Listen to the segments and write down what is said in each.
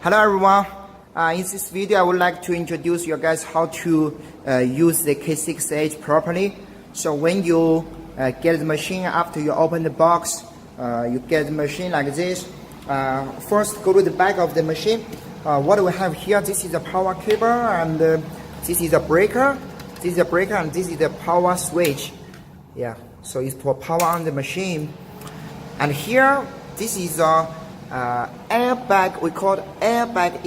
Hello everyone. In this video, I would like to introduce you guys how to use the K6edge properly. So when you get the machine, after you open the box, you get the machine like this. First, go to the back of the machine. What we have here, this is a power cable, and this is a breaker. This is a breaker, and this is the power switch. Yeah, so it's for power on the machine. And here, this is a airbag. We call it airbag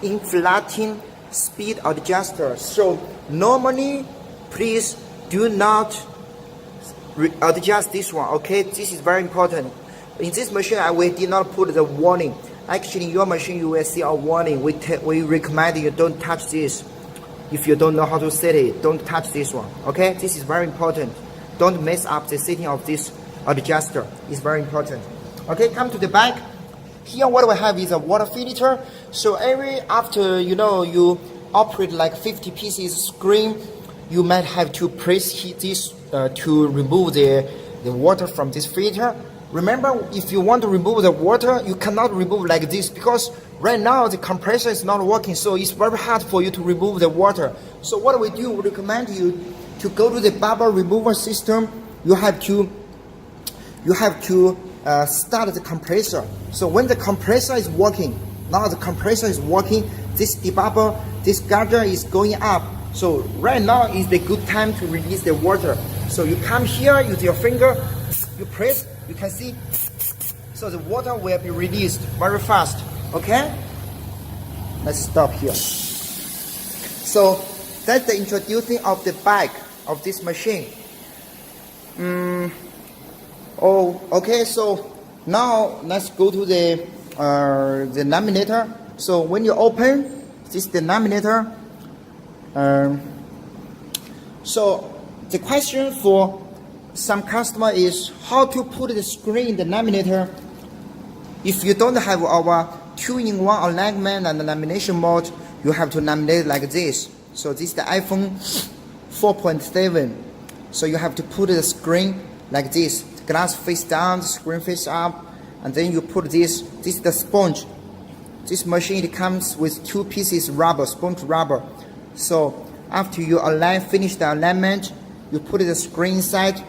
inflating speed adjuster. So normally, please do not adjust this one. Okay, this is very important. In this machine, we did not put the warning. Actually, in your machine, you will see a warning. We recommend you don't touch this. If you don't know how to set it, don't touch this one. Okay, this is very important. Don't mess up the setting of this adjuster. It's very important. Okay, come to the back. Here, what we have is a water filter. So after you operate like 50 pieces screen, you might have to press this to remove the water from this filter. Remember, if you want to remove the water, you cannot remove like this because right now the compressor is not working, so it's very hard for you to remove the water. So what we do, we recommend you to go to the bubble remover system. You have to start the compressor. So when the compressor is working, now the compressor is working, this debubber, this guarder is going up. So right now is the good time to release the water. So you come here, use your finger, you press, you can see, so the water will be released very fast. Okay? Let's stop here. So that's the introducing of the back of this machine. Okay, so now let's go to the laminator. So when you open, this is the laminator. So the question for some customer is how to put the screen in the laminator. If you don't have our 2-in-1 alignment and lamination mode, you have to laminate like this. So this is the iPhone 4.7. So you have to put the screen like this. Glass face down, the screen face up, and then you put this. This is the sponge. This machine, it comes with 2 pieces rubber, sponge rubber. So after you finish the alignment, you put the screen inside,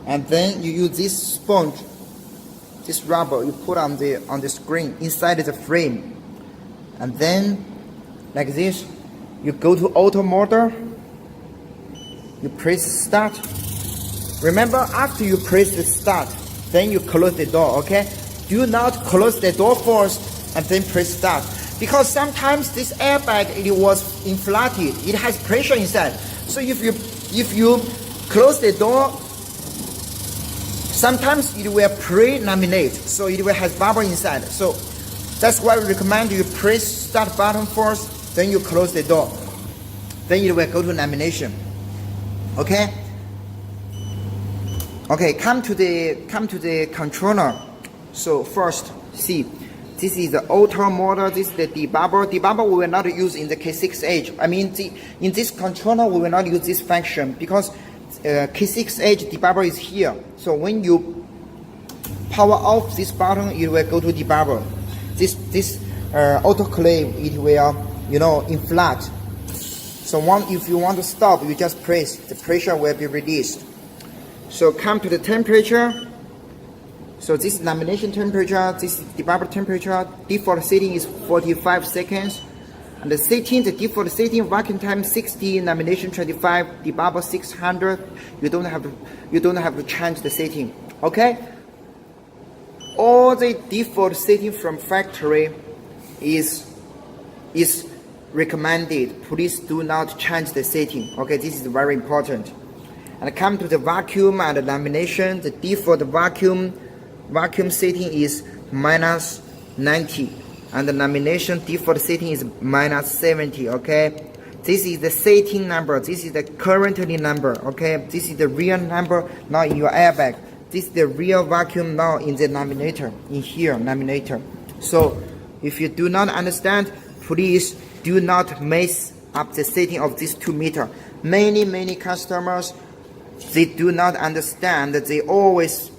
and then you use this sponge, this rubber, you put on the screen inside the frame, and then like this, you go to auto mode. You press start. Remember, after you press the start, then you close the door, okay? Do not close the door first and then press start. Because sometimes this airbag, it was inflated. It has pressure inside. So if you close the door, sometimes it will pre-laminate. So it will have bubble inside. So that's why we recommend you press start button first, then you close the door. Then it will go to lamination. Okay? Okay, come to the controller. So first, see, this is the auto motor. This is the debubber. Debubber we will not use in the K6edge. I mean, in this controller we will not use this function because K6edge debubber is here. So when you power off this button, it will go to debubber. This autoclave, it will inflate. So if you want to stop, you just press. The pressure will be released. So come to the temperature. So this is lamination temperature, this is debubber temperature. Default setting is 45 seconds. And the default setting, vacuum time 60, lamination 25, debubber 600. You don't have to change the setting. Okay? All the default setting from factory is recommended. Please do not change the setting. Okay, this is very important. And come to the vacuum and the lamination. The default vacuum setting is -90, and the lamination default setting is -70. Okay, this is the setting number. This is the currently number. Okay, this is the real number now in your airbag. This is the real vacuum now in the laminator. In here, laminator. So if you do not understand, please do not mess up the setting of this 2 meter. Many customers, they do not understand that they always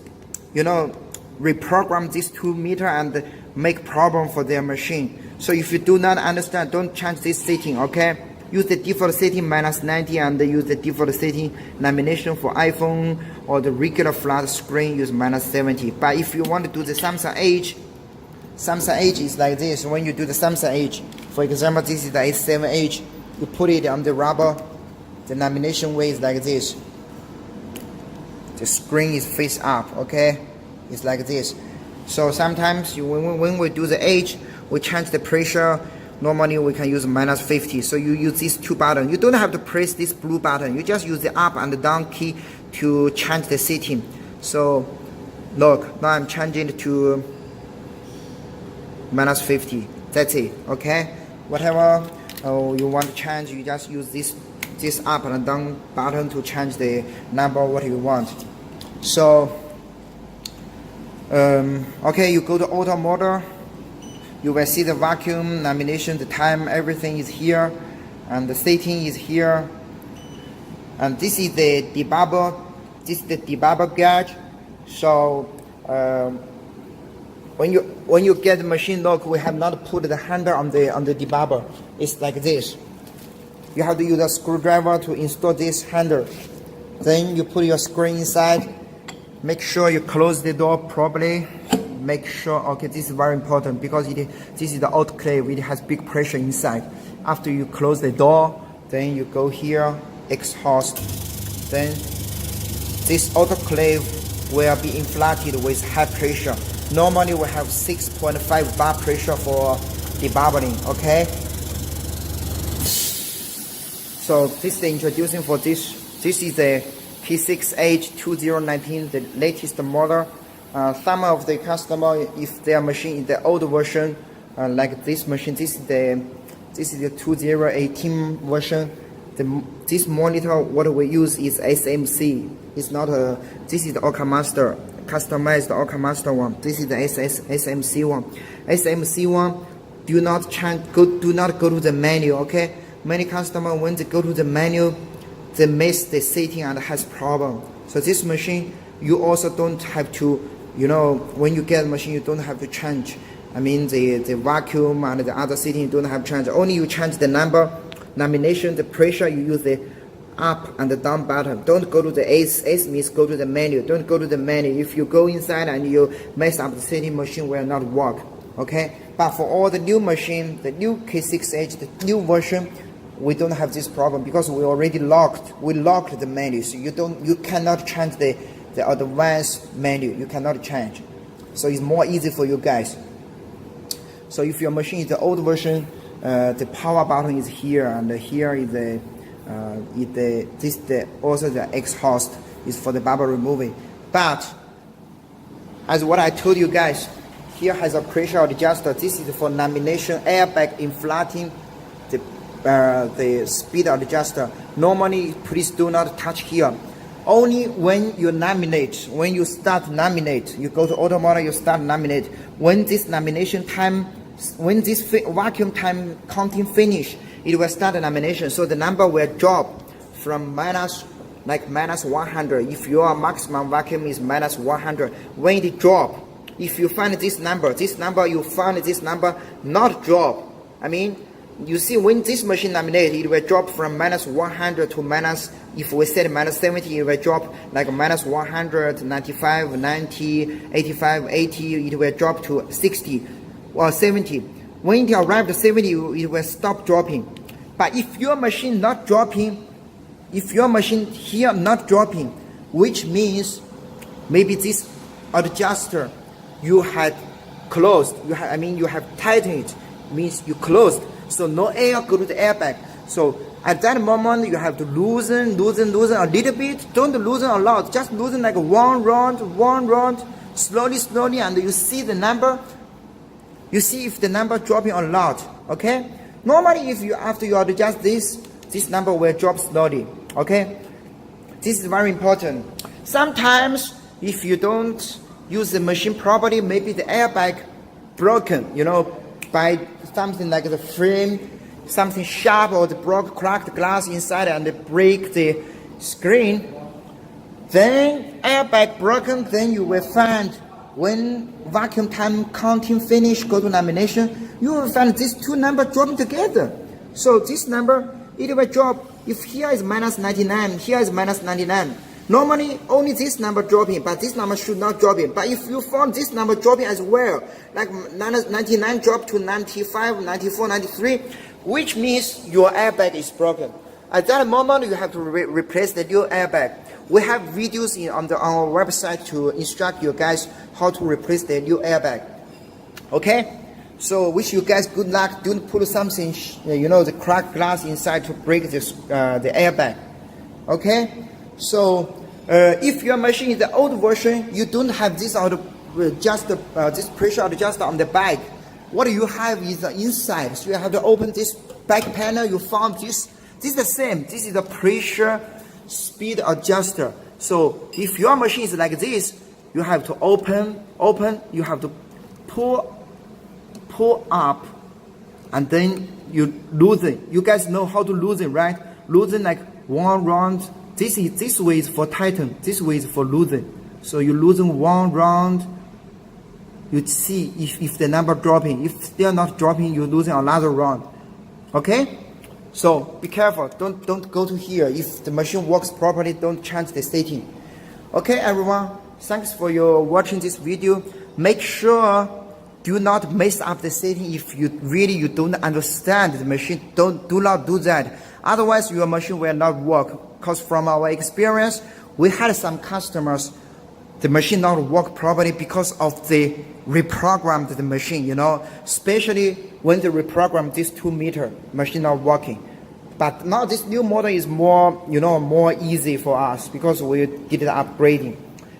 reprogram this 2 meter and make problem for their machine. So if you do not understand, don't change this setting, okay? Use the default setting -90 and use the default setting lamination for iPhone or the regular flat screen, use -70. But if you want to do the Samsung Edge is like this. When you do the Samsung Edge, for example, this is the A7 Edge, you put it on the rubber, the lamination way is like this. The screen is face up, okay? It's like this. So sometimes when we do the Edge, we change the pressure. Normally we can use -50. So you use these 2 buttons. You don't have to press this blue button. You just use the up and the down key to change the setting. So look, now I'm changing it to -50. That's it, okay? Whatever you want to change, you just use this up and down button to change the number what you want. So okay, you go to auto mode. You will see the vacuum, lamination, the time, everything is here, and the setting is here. And this is the debugger. This is the debugger gauge. So when you get the machine, look, we have not put the handle on the debugger. It's like this. You have to use a screwdriver to install this handle. Then you put your screen inside. Make sure you close the door properly. Make sure, okay, this is very important because this is the autoclave. It has big pressure inside. After you close the door, then you go here, exhaust. Then this autoclave will be inflated with high pressure. Normally we have 6.5 bar pressure for debubbling, okay? So this is the introducing for this. This is the K6edge 2019, the latest model. Some of the customer, if their machine is the old version, like this machine, this is the 2018 version. This monitor, what we use is SMC. It's not a. This is the OrcaMaster, customized OrcaMaster one. This is the SMC one. SMC one, do not go to the menu. Okay, many customers when they go to the menu, they miss the setting and has problem. So this machine, you also don't have to. You know, when you get a machine, you don't have to change. I mean, the vacuum and the other setting, you don't have to change. Only you change the number, lamination, the pressure, you use the up and the down button. Don't go to the S means go to the menu. Don't go to the menu. If you go inside and you mess up the setting, machine will not work. Okay? But for all the new machine, the new K6edge, the new version, we don't have this problem because we already locked the menu. So you cannot change the advanced menu. You cannot change. So it's more easy for you guys. So if your machine is the old version, the power button is here, and here is also the exhaust is for the bubble removing. But as what I told you guys, here has a pressure adjuster. This is for lamination, airbag inflating, the speed adjuster. Normally, please do not touch here. Only when you laminate, when you start laminate, you go to auto mode, you start laminate. When this lamination time, when this vacuum time counting finish, it will start the lamination. So the number will drop from -100. If your maximum vacuum is -100, when it drop, if you find this number, you find this number not drop. I mean, you see when this machine laminate, it will drop from -100 to if we set -70, it will drop like -100, 95, 90, 85, 80, it will drop to 60 or 70. When it arrives to 70, it will stop dropping. But if your machine not dropping, if your machine here not dropping, which means maybe this adjuster you had closed, you have tightened it, means you closed. So no air go to the airbag. So at that moment you have to loosen a little bit. Don't loosen a lot. Just loosen like one round, slowly, and you see the number. You see if the number dropping a lot. Okay. Normally, after you adjust this number will drop slowly. Okay. This is very important. Sometimes if you don't use the machine properly, maybe the airbag broken. You know, by something like the frame, something sharp, or the cracked glass inside and break the screen, then airbag broken, then you will find when vacuum time counting finish, go to lamination, you will find these two numbers dropping together. So this number, it will drop. If here is minus 99, here is minus 99. Normally, only this number dropping, but this number should not drop it. But if you found this number dropping as well, like minus 99 drop to 95, 94, 93, which means your airbag is broken. At that moment, you have to replace the new airbag. We have videos on our website to instruct you guys how to replace the new airbag. Okay? So wish you guys good luck. Don't put something, the cracked glass inside to break this, the airbag. Okay? So if your machine is the old version, you don't have this this pressure adjuster on the back. What you have is the inside. So you have to open this back panel. You found this. This is the same. This is the pressure speed adjuster. So if your machine is like this, you have to open. You have to pull up, and then you loosen. You guys know how to loosen, right? Loosen like one round. This way is for tighten. This way is for loosen. So you loosen one round. You see if the number dropping. If still not dropping, you loosen another round. Okay? So be careful. Don't go to here. If the machine works properly, don't change the setting. Okay, everyone. Thanks for your watching this video. Make sure do not mess up the setting. If you don't understand the machine, do not do that. Otherwise, your machine will not work. Because from our experience, we had some customers, the machine not work properly because of the reprogrammed the machine, especially when they reprogram this 2 meter machine not working. But now this new model is more, more easy for us because we did the upgrading.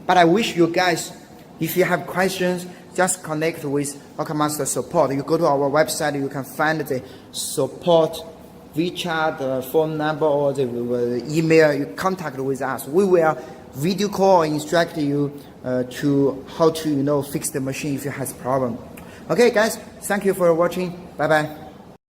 But I wish you guys, if you have questions, just connect with Okamaster support. You go to our website, you can find the support WeChat, phone number, or the email. You contact with us. We will video call and instruct you to how to fix the machine if you have problem. Okay, guys, thank you for watching. Bye bye.